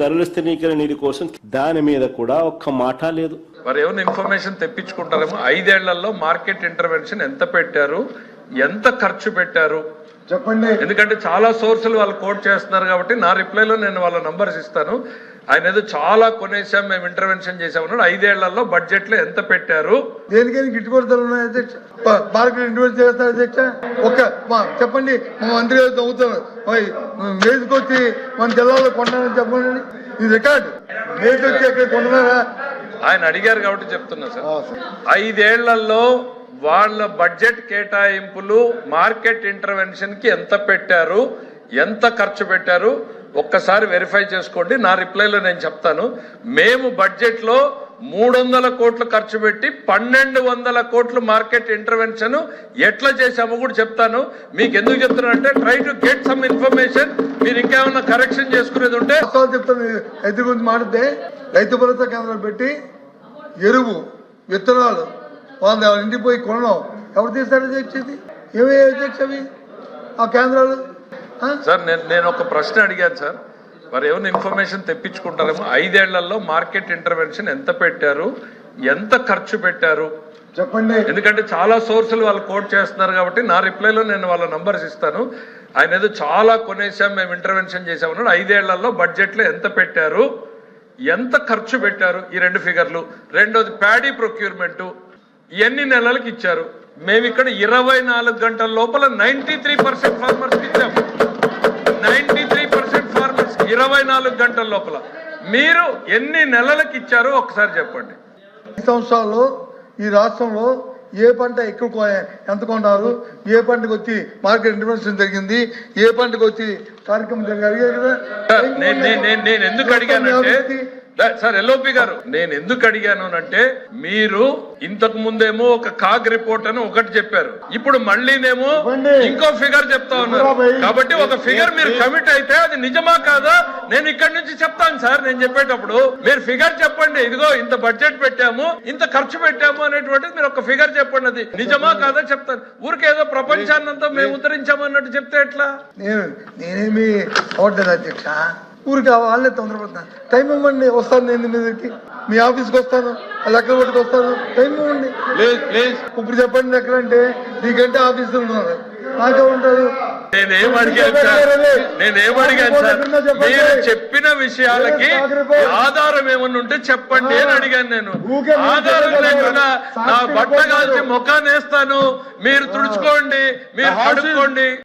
ధరల స్థిరీకరణ నిధి కోసం దాని మీద కూడా ఒక్క మాట లేదు. మరి ఏమైనా ఇన్ఫర్మేషన్ తెప్పించుకుంటారేమో. 5 ఏళ్లలో మార్కెట్ ఇంటర్వెన్షన్ ఎంత పెట్టారు, ఎంత ఖర్చు పెట్టారు చెప్పండి. ఎందుకంటే చాలా సోర్సులు వాళ్ళు కోట్ చేస్తున్నారు కాబట్టి నా రిప్లైలో నేను వాళ్ళ నంబర్స్ ఇస్తాను. ఆయన ఏదో చాలా కొనేసాం, మేము ఇంటర్వెన్షన్ చేసామన్నాడు. 5 ఏళ్లలో బడ్జెట్ లో ఎంత పెట్టారు, దేనికైనా గిట్టుబాటు ధరలు ఉన్నాయి అధ్యక్ష. మార్కెట్ ఇంటర్వెన్షన్ చేస్తారు అధ్యక్ష. చెప్పండి, మా మంత్రి గారు చదువుతాను మేసుకొచ్చి మన జిల్లాలో కొన్నారని చెప్పండి. ఇది రికార్డు. మేసుకొచ్చి అక్కడ కొన్నారా ఆయన అడిగారు కాబట్టి చెప్తున్నా సార్. 5 ఏళ్లలో వాళ్ళ బడ్జెట్ కేటాయింపులు మార్కెట్ ఇంటర్వెన్షన్ కి ఎంత పెట్టారు, ఎంత ఖర్చు పెట్టారు ఒక్కసారి వెరిఫై చేసుకోండి. నా రిప్లైలో నేను చెప్తాను. మేము బడ్జెట్ లో 300 కోట్లు ఖర్చు పెట్టి 1200 కోట్లు మార్కెట్ ఇంటర్వెన్షన్ ఎట్లా చేశామో కూడా చెప్తాను. మీకు ఎందుకు చెప్తున్నానంటే try to get some information. మీరు ఇంకేమన్నా కరెక్షన్ చేసుకునేది ఉంటే చెప్తాను. రైతు గురించి మాట్లాడితే రైతు భరోసా కేంద్రాలు పెట్టి ఎరువు విత్తనాలు వాళ్ళ ఇంటికి పోయి కొనడం ఎవరు తీస్తారు అధ్యక్ష? ఇది ఏమే అధ్యక్ష అవి ఆ కేంద్రాలు? సార్ నేను ఒక ప్రశ్న అడిగాను సార్. మరి ఏమైనా ఇన్ఫర్మేషన్ తెప్పించుకుంటారేమో. 5 ఏళ్లలో మార్కెట్ ఇంటర్వెన్షన్ ఎంత పెట్టారు, ఎంత ఖర్చు పెట్టారు చెప్పండి. ఎందుకంటే చాలా సోర్సులు వాళ్ళు కోట్ చేస్తున్నారు కాబట్టి నా రిప్లైలో నేను వాళ్ళ నంబర్స్ ఇస్తాను. ఆయన ఏదో చాలా కొనేసాం, మేము ఇంటర్వెన్షన్ చేసామన్నాడు. 5 ఏళ్లలో బడ్జెట్ లో ఎంత పెట్టారు, ఎంత ఖర్చు పెట్టారు, ఈ 2 ఫిగర్లు. రెండోది ప్యాడీ ప్రొక్యూర్మెంట్ ఎన్ని నెలలకు ఇచ్చారు. మేము ఇక్కడ 24 గంటల లోపల 93% ఫార్మర్స్ ఇచ్చాము. 93% ఫార్మర్స్ 24 గంటల లోపల. మీరు ఎన్ని నెలలకు ఇచ్చారో ఒకసారి చెప్పండి. ఈ సంవత్సరాల్లో ఈ రాష్ట్రంలో ఏ పంట ఎక్కువ ఎంత కొన్నారు, ఏ పంటకు వచ్చి మార్కెట్ ఇంటర్వెన్షన్ జరిగింది, ఏ పంటకు వచ్చి కార్యక్రమం జరిగింది. నేను ఎందుకు అడిగానంటే సార్ ఎల్ఓపి గారు, నేను ఎందుకు అడిగాను అంటే మీరు ఇంతకు ముందేమో ఒక కాగ్ రిపోర్ట్ అని ఒకటి చెప్పారు, ఇప్పుడు మళ్ళీనేమో ఇంకో ఫిగర్ చెప్తా ఉన్నారు. కాబట్టి ఒక ఫిగర్ మీరు కమిట్ అయితే అది నిజమా కాదా నేను ఇక్కడి నుంచి చెప్తాను సార్. నేను చెప్పేటప్పుడు మీరు ఫిగర్ చెప్పండి, ఇదిగో ఇంత బడ్జెట్ పెట్టాము, ఇంత ఖర్చు పెట్టాము అనేటువంటిది మీరు ఒక ఫిగర్ చెప్పండి. అది నిజమా కాదా చెప్తాను. ఊరికేదో ప్రపంచాన్నంతా మేము ఉద్ధరించాము అన్నట్టు చెప్తే ఎట్లా? నేనేమి అవట్లేదు అధ్యక్ష. ఊరికి వాళ్ళే తొందరపడుతున్నాను. టైం ఇవ్వండి, వస్తాను. నేను మీదకి మీ ఆఫీస్కి వస్తాను, లెక్కలు పట్టుకు వస్తాను. టైం ఇవ్వండి. ఇప్పుడు చెప్పండి ఎక్కడ అంటే నీకంటే ఆఫీసులు ఉన్నారు, నాకే ఉంటారు. నేనేం అడిగాను సార్, మీరు చెప్పిన విషయాలకి ఆధారం ఏమన్నా ఉంటే చెప్పండి అని అడిగాను. నేను ఆధారం లేకుండా నా బట్ట కాల్చి ముఖాన్ని వేస్తాను, మీరు తుడుచుకోండి, మీరు కడుక్కోండి.